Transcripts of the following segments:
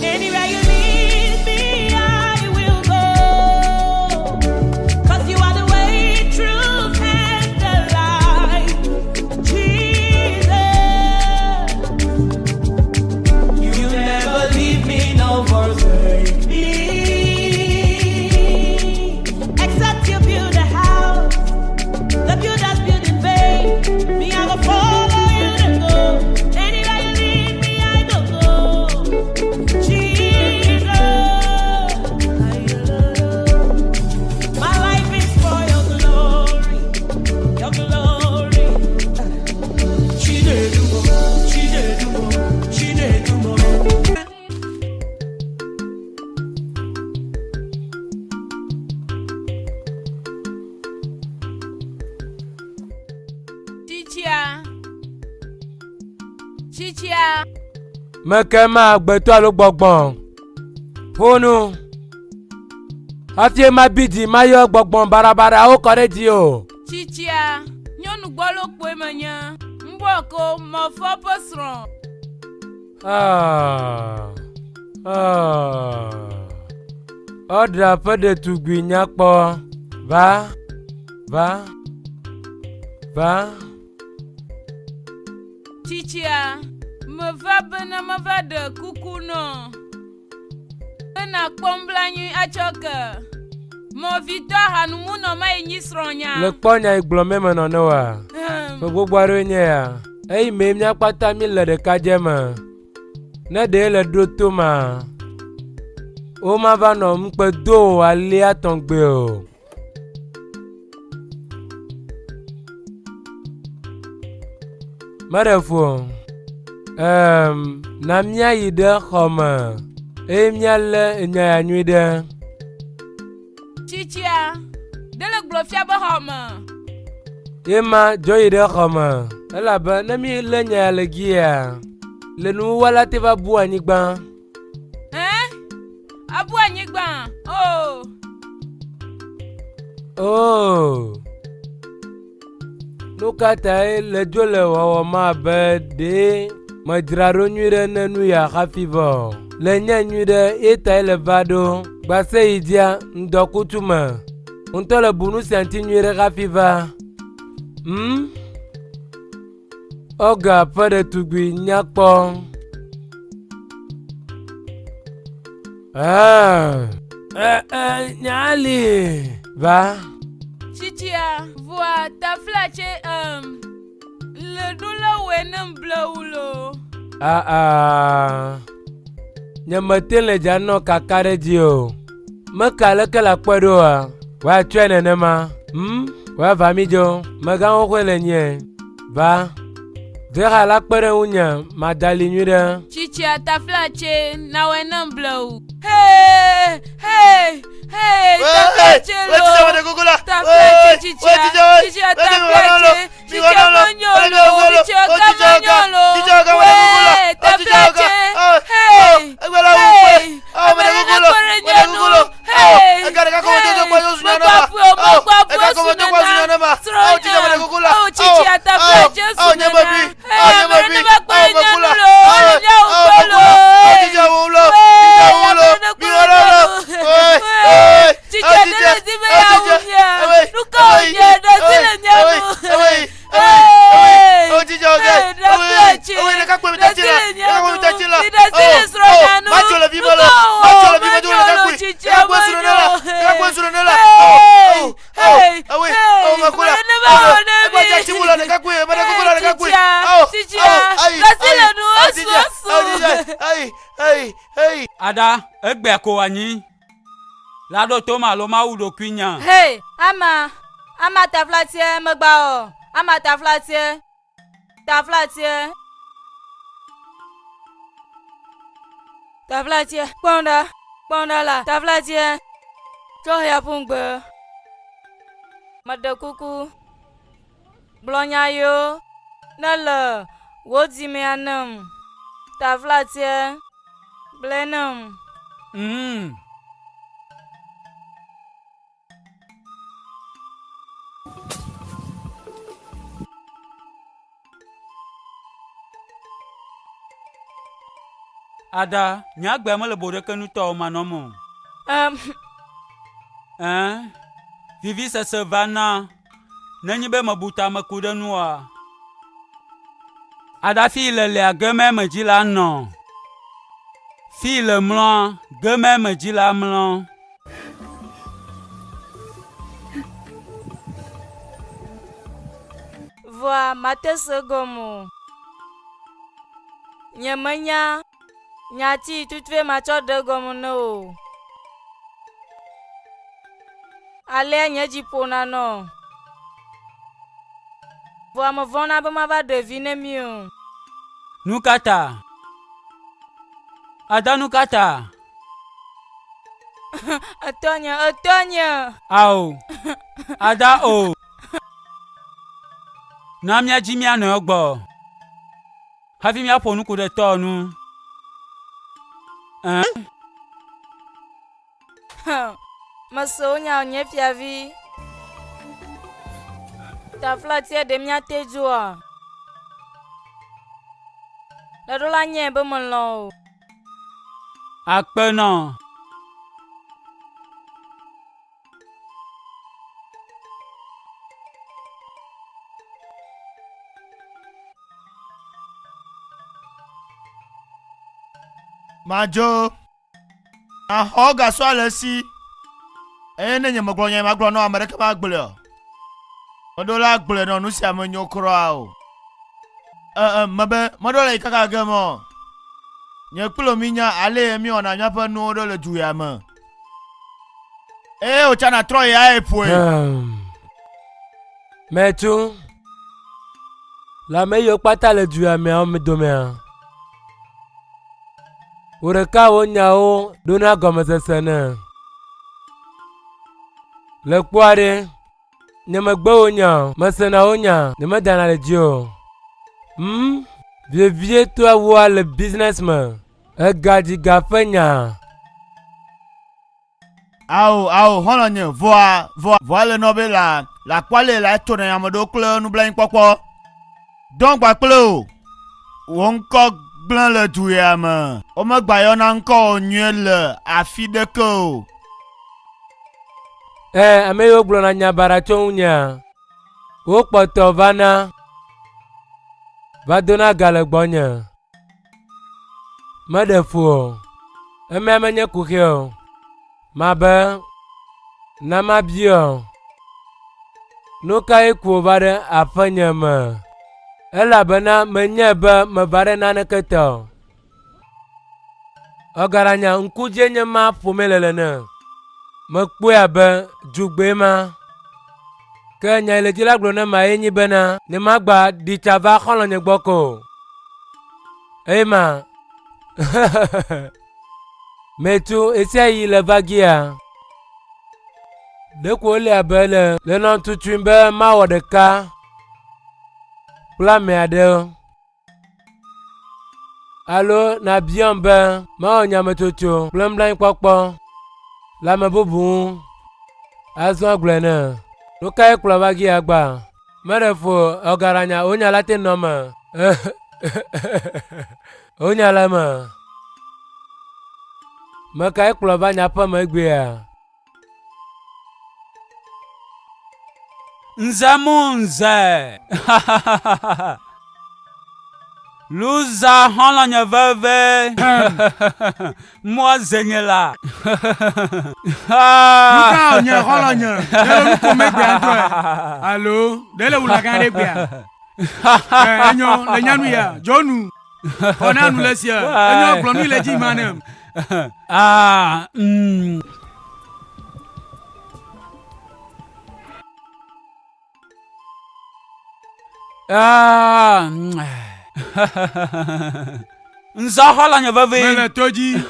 Anywhere you lead me, I will go. 'Cause you are the way, truth, and the light. Jesus, you never leave me, no forsake me. Except you build a house, the builders build in vain. Me, I go follow you to go. Anywhere you lead me, I go go. Jesus, my life is for your glory, your glory. Chinedumo, chinedumo, chinedumo. Chichia. Mekema agbeto alo gbogbon. Honu. Afie ma bidi ma yo gbogbon barabara o kore di o. Chichia. Nyonu gbolo pe manya. Mboko mo fo posron. Odra pede tugbi nyakpo. Va. Chichia. Me va bena me va de kuku no. Bena kpomblanyu achoke. Mo vita hanu muno ma enyisronya. Le kponya iglome me no no wa. Fe gbogbo aro nye ya. Eyi me miakpata mi le ɖeka dze me. Ne ɖe le ɖo to ma. O ma va nɔ mkpe do ali atɔgbe o. Marefo. Na mia yi ɖe xɔ me. Eye mia le nya ya nyui ɖe. Chichia. Dele glofia be home. Ema dzo yi ɖe xɔ me. Elabe ne mi le nya ya le gia. Le nu wala te va bu anyigba. Abu anyigba. Oh. Nu kata le dzo le wɔwɔ ma be de me dzraɖo nyui ɖe ne nu ya hafi vɔ. Le nye nyui ɖe eta le va ɖo. Gbase yi dia ŋdɔkutu me. Ŋutɔ le bu nu sia ŋuti nyui ɖe hafi va. Oga ƒe ɖetugbi nyakpɔ. Nyali. Va. Chichia, voa ta flache le dula wenem blaulo. Nyamete le jano kakare dio. Mekale ke la kpedoa. Wa twene nema. Wa va mi jo. Mega wo le nye. Va. Vera la kpere unya madali nyude. Chichia ta flache na wenem blau. Hey! Ta flache lo. Ta flache chichia. Chichia ta flache. Chichia manyolo. Chichia kamanyolo. Ta flache. Hey! Ada, egbe ko anyi. La do to ma lo ma u do kwinya. Hey, ama ta flatie megba o. Ama ta flatie. Ta flatie. Ta flatie. Ponda la. Ta flatie. Cho ya pungbe. Made kuku. Blonya yo. Nala. Wodi me anam. Ta flatie. Blenum. Ada, nyagbe me le bode ke nuto manomo. Vivi se vana. Nenyi be me buta me ku de nua. Ada fi le ageme me dzi la no. Fi le mlɔ geme me dzi la mlɔ. Voa mate segomo. Nyemenya nyati tutve macho de gomo no. Ale nyeji pona no. Voa me vona be ma va devine mieux. Nukata. Ada nukata. Atonya. Au. Ada o. Na mia ji mia no gbo. Havi mia ponu ku de tonu. Masonya nye fiavi. Ta flatie de mia tejua. La dola nye be monlo. Akpeno. Majo. Ahoga swala si. Ene nye magro no America magbele. Odola gbele no nusi amenyo kro o. Madola ikaka gemo. Nye kplo minya ale mi ona nyapa no do le duya ma. O chana troy ya epwe. Metu. La meyo pata le duya me o me dome. Ureka wonya o dona gomesesene. Le kware nyemegbe wonya mesena wonya nyemedana le dio. Vieux toi voir le businessman. Egah Dzi Gà fenya. Ao, holanye, voa le nobe la kwale la tone yamado kle nou blan pokpo. Donc ba kle won ko blan le tuyama. O me gba yo na nko nyele afi de ko. Ameyo glo na nyabara chonya. Wo poto vana. Va dona gale gbonya. Madefu. Amenye kukhio. Mabe. Na mabio. Nuka eku vare afanya ma. Ela bana menyebe mevare na neketo. Ogaranya nkuje nyema fumelelene. Mekwe abe jugbe ma. Ke nya ile jila glo na ma enyi bena ni magba di chava kholo nye gboko. Ema. Metu esi yi le vagia. De ko le abele le non tutwimbe ma wodeka. Pla me ade. Allo na biombe ma onya metoto plemblan kwakpo. La me bubu. Azon glena. No kai kula bagi agba. Merefo ogaranya onya late noma. Onya lama. Me kai kula banya pa megbe ya. Nzamunze. Luza holanya veve. Moi zenyela. Luka onye holanya. Dele luko megbe antwe. Allo, dele ulagande gbe. Enyo le nyanu ya, Jonu. Ona nu lesia. Enyo glonu le ji manem. Nza holanya veve. Mele toji.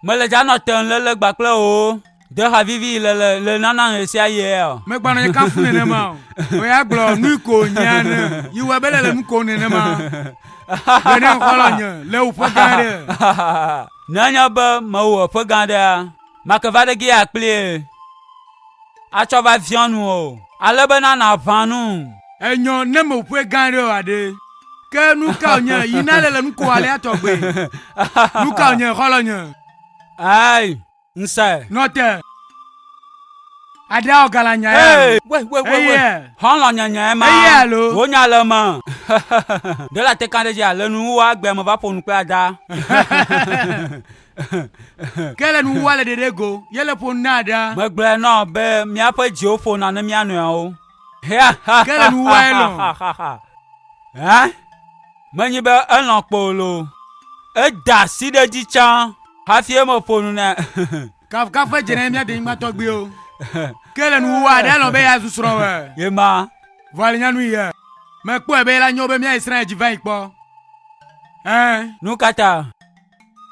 Mele jano ten le gbakle o. De ha vivi le nana esia ye. Me gbana ye kan fune ne ma. O ya glo nu ko nyane. Yiwe bele le mu ko ne ma. Bene holanya le u pagare. Nanya ba ma wo pagande. Makavade gi akple. Acho va vionu o. Ale bena na vanu. Enyo ne mo pwe gare o ade. Que nous cagnons, il n'a le nous aller à tomber. Nous cagnons, relognon. Aïe, n'sait. Note. Ada o galanya. Hey, ouais. Hon la nya ma. Hey, allô. Wo nya le ma. De la te kan de ja le nu wa gbe mo va pour nous pe ada. Quel nous wale de rego? Yele pour nada. Me gble no be mi ape jiofo na ne mi anu o. Quel nous wale? Hein? Manyi be elon polo. E da si de di chan. Ha fie mo fonu na. Ka fa Jeremia de ma to gbe o. Quel nous wale elon be ya susro we. Ye ma. Voilà nya nu ye. Me po e be la nyo be mi Israel ji va ipo. Hein? Nu kata.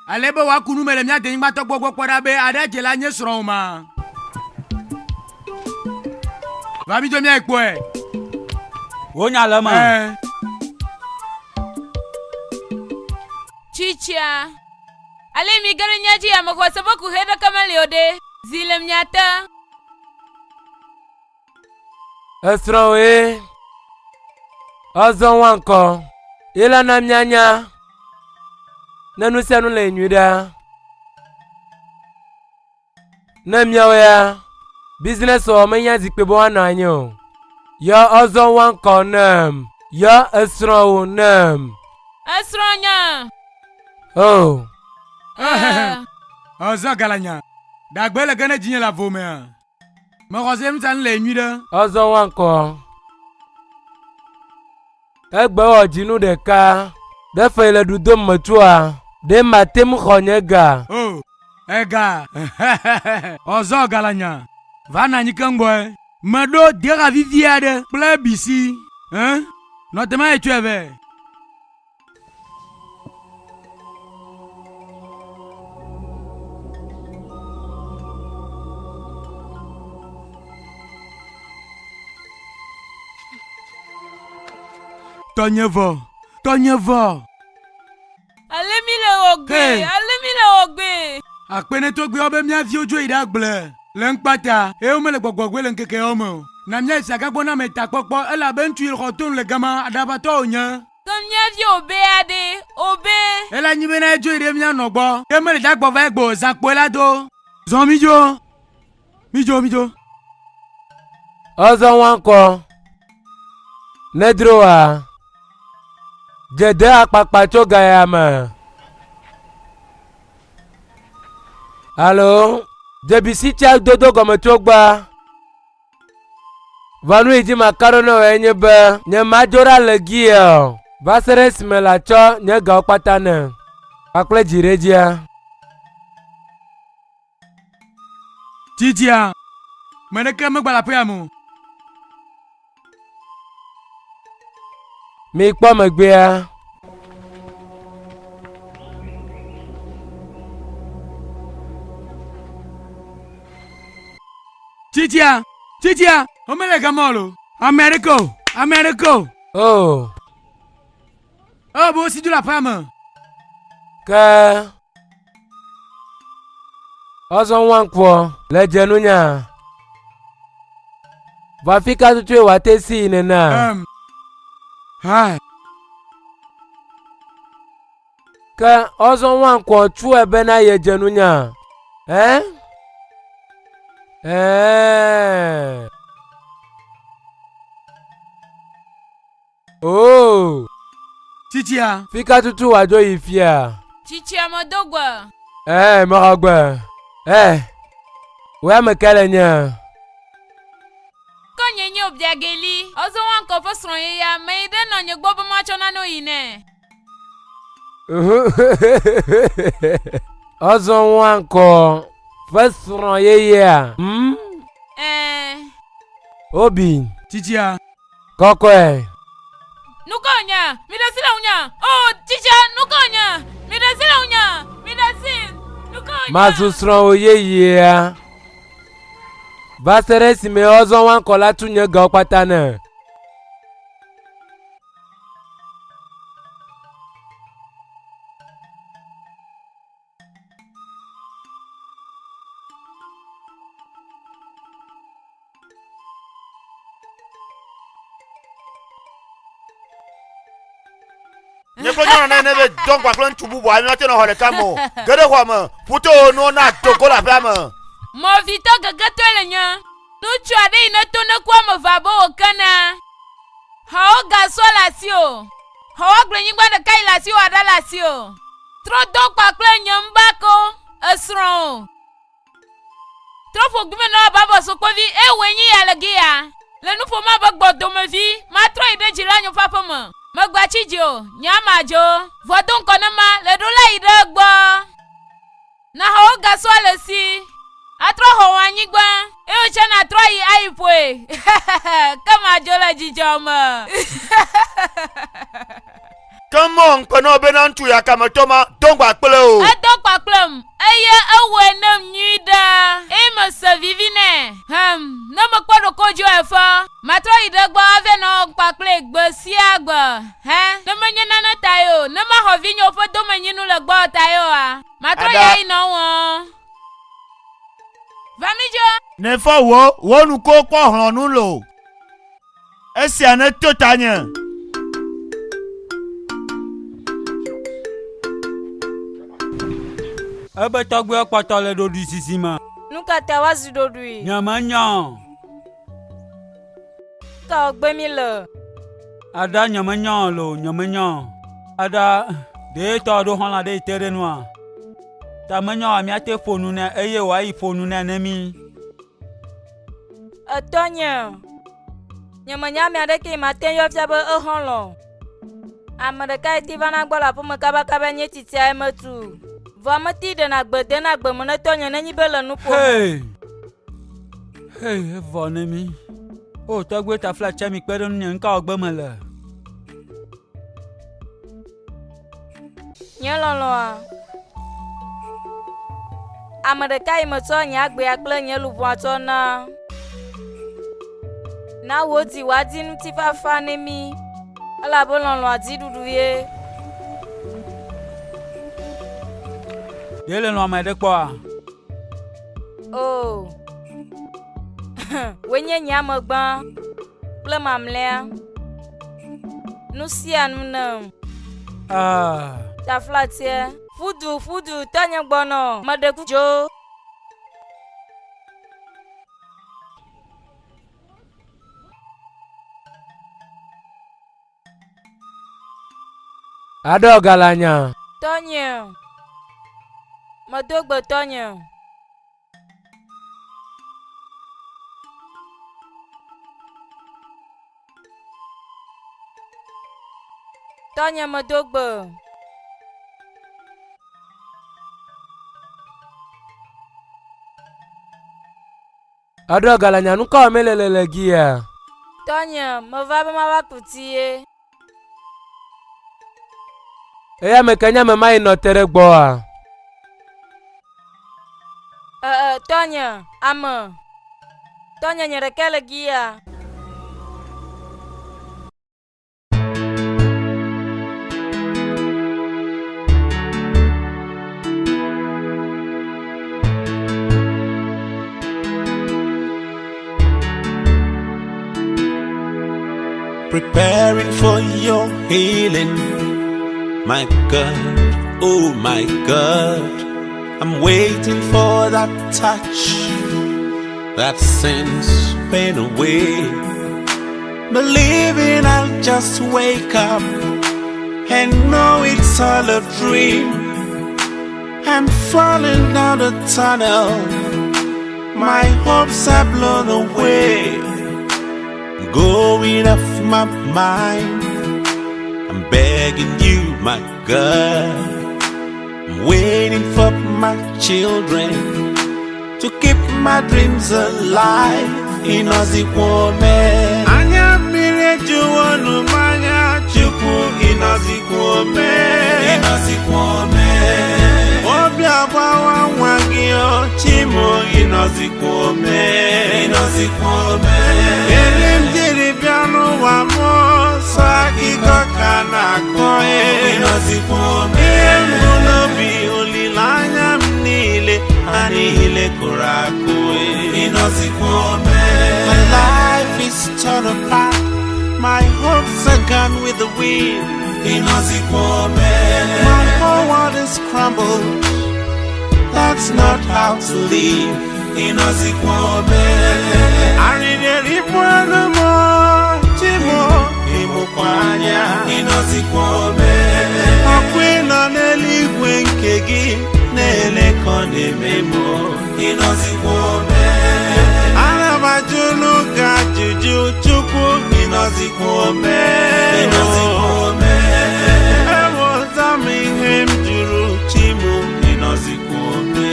Alebe wa kunu mele mi ade ngba to gbogbo poda be ada je la nye sro ma. Va mi jo mi ipo e. Wo nya le ma. Chicha. Ale mi gari nyaji ya mko sababu heda kama leode. Zile mnyata. Esrowe. Ozon wanko. Ila na mnyanya. Nanu senu le nyuda. Na myawe ya. Business o menya zikpebo ananyo. Ya ozon wanko nam. Ya esrowe nam. Esronya. Oh. Ozo galanya. Dagbele gane jinye la vome. Mo rose mtan le nyuda. Ozon wanko. Egbe ojinu deka. Defa ile dudom matua. De matem khonyega. Oh. Ega. Ozo galanya. Vana nyikangboy. Mado dira viviade. Ple bisi. Hein? Notement et tu avais. Tonyevo. Ale mi le ogbe. Hey. Ale mi le ogbe. Akpene to gbe obe mia vi ojo ida gble. Lenkpata. E o mele gbogbo le nkeke omo. Na mia isaga gbona meta popo e la ben tuil rotun le gama adabato onya. Comme nyaji obe ade. Obe. E la nyibe na ejo ide mia no gbo. E mele dagbo va egbo zakpo la do. Zon mijo. Ozon wanko. Nedroa. Jede akpakpa choga ya ma. Allo, jebisi chak dodo gome chogba. Vanu iji makarono enye be, nye majora legi yo. Vasere smela cho nye ga okpatane. Akle jirejia. Titia. Mene keme gbala pe amu. Mi kpo megbe ya. Titia. O mele gamolo. Americo. Oh, Oh, bo si du la pama. ke. Ozon wankwo, le jenunya. Vafika tutwe watesi inena. Hi. Ke ozon wankwo chue bena ye jenunya. Eh? Oh, Titia. fika tutu wajo ifia. Chicha modogwa. Morogwe. We mekele nya. Konye nye obdiageli. Ozo wanko fosronye ya. Meide no nye gbobo machona no ine. Ozon wanko. Fesron ye ya. Obi. Titia. Kokwe. Nukonya. Midasila unya. Oh, chicha. Nukonya. Midasila unya. Midasil. Nukonya. Masusron oye ya. Vasere si me ozon wanko la tunye ga okpatane. Ne ko nyona ne be don kwa klan tubu bo ami ate no hole kamo. Gede kwa ma. Puto no na toko la ba ma. Mo vito gaga to le nya. Nu chwade ina to na kwa mo vabo okana. Ha o ga so la si o. Ha o gbe yin gba de kai la si o ada la si o. Tro don kwa klan nya mbako esron. Tro fo gbe na babo so ko vi ewe yin ya le gia. Le nu fo ma ba gbodo me vi. Ma tro ide jira nyu papa mo. Ma gba chijio, nyama jo. Vodun konema le do la ide gbo. Na ha o ga so le si. Atro ho wanyi gba. E o che na tro yi aipwe. Kama jo la jijoma. Come on, kono benantu ya kama toma dongwa kpelo. Adon kwa klem. Eye ewe nem nyida. E mo se vivine. Na mo kwado kojo efa. Matro ide gbo ave no kwa kle gbo si agbo. Na mo nyena na tayo. Na ma ho vinyo fo do me nyinu le gbo tayo a. Matro ye ino won. Vamijo. Ne fa wo nu ko kwa hlonu lo. Esi ane totanya. Ebe togbe okpoto le do du sisi ma. Nuka ta wazi do dui. Nyama nyan. Ka ogbe mi le. Ada nyama nyan lo, nyama nyan. Ada de to do hon la de tere noa. Ta menyan ami ate fonu na eye wa yi fonu na nemi. Atonya. Nyama nyame adeke maten yo fia be ehon lo. Amedeka ti vana gbola po me kaba nye titi ai metu. Vamati de na gbe mo na tonya na nyi bele nu po. Hey, vo nemi. O togbe ta fla chemi pedo nu nka ogbe me le. Nyelolo a. Amedeka I meto nya agbe akle nye lubu ato na. Na woti wadi nu ti fa nemi. Ala bolonlo adi dudu ye. Yele no ma de kwa. Oh. Wenye nyama gba. Ple mamle. Nu sia nu na. Ta flatie. Fudu tanya gbono. Madeku jo. Ado galanya. Tonya. Madogbe Tonya. Tonya madogbe. Ado galanya nuka melelele gia. Tonya, mavabe mawakutie. Eya mekanya mema inotere gboa. Tonya, ama. Tonya nyerekele gia. Preparing for your healing, my God, oh my God, I'm waiting for that touch that sends pain away. Believing I'll just wake up and know it's all a dream. I'm falling down the tunnel, my hopes are blown away. Going off my mind, I'm begging you, my God. I'm waiting for my children to keep my dreams alive. In Ozikwome, Anya mire juwonu manya chuku. In Ozikwome, in Ozikwome, Obiabawa wagio chimo. In Ozikwome, in Ozikwome, Biano wamo saki kokana koe. In Ozikwome, Emunobi olilanya mnile anihile kurakoe. In Ozikwome, my life is torn apart, my hopes are gone with the wind. My whole world is crumbled. That's not how to live. Arideri pwano mo chimo imukwanya. Akwena neligwe nkegi nelekone memo. Anabajunu gajuju chukwu inozikwome. Ewozami hem juru chimu inozikwome.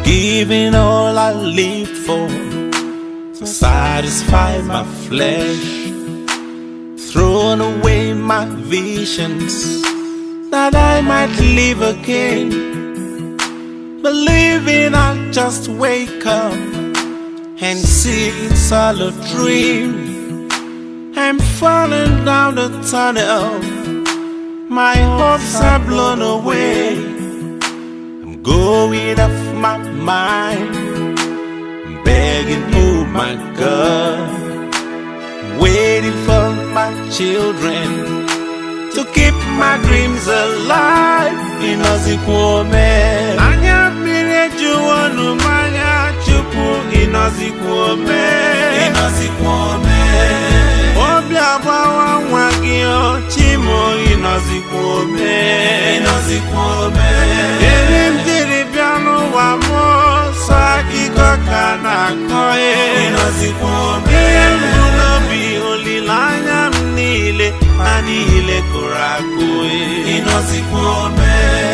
Giving all I lived for to satisfy my flesh, throwing away my visions that I might live again, believing I'll just wake up and see it's all a dream. I'm falling down the tunnel, my hopes are blown away. I'm going off my mind, I'm begging, oh my God, waiting for my children to keep my dreams alive. Inozikwome anya mire juwonu manya chupu. Inozikwome obi abawa nwagio chimo. Inozikwome erim diri bianu wa mo sakiko kana koe. Bi olilanya mnile anile korakoe.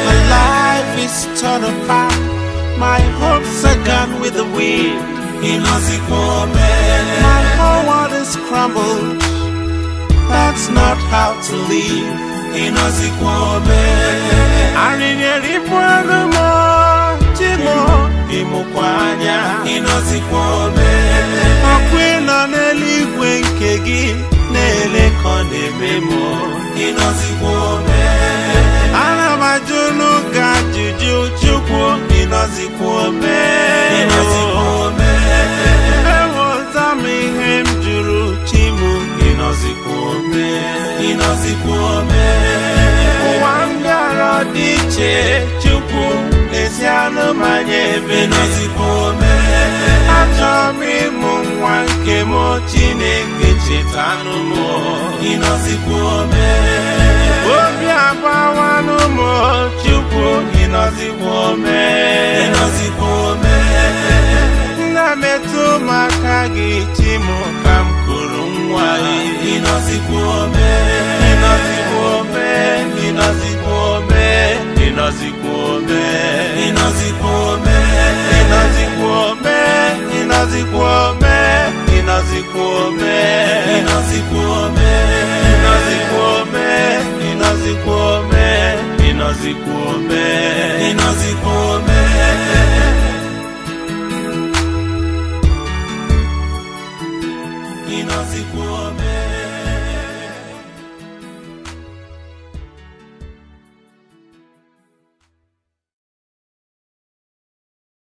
My life is torn apart, my hopes are gone with the wind. My whole world is crumbled. That's not how to live. Arideri pwano mo chimo imukwanya. Akwena neligwe nkegi nelekone memo. Anabajunu gajuju chukwu. Inozikwome. Ewozami hem juru chimu. Inozikwome Wangara diche chukwu nesiano manyebe. Achọmi mụ nwa nke mo Chineke chetanu mo. Obi agbawanu mo chukwu. Inozikwome na metu maka gị chimo kam kuru nwa. Inozikwome Inozikwome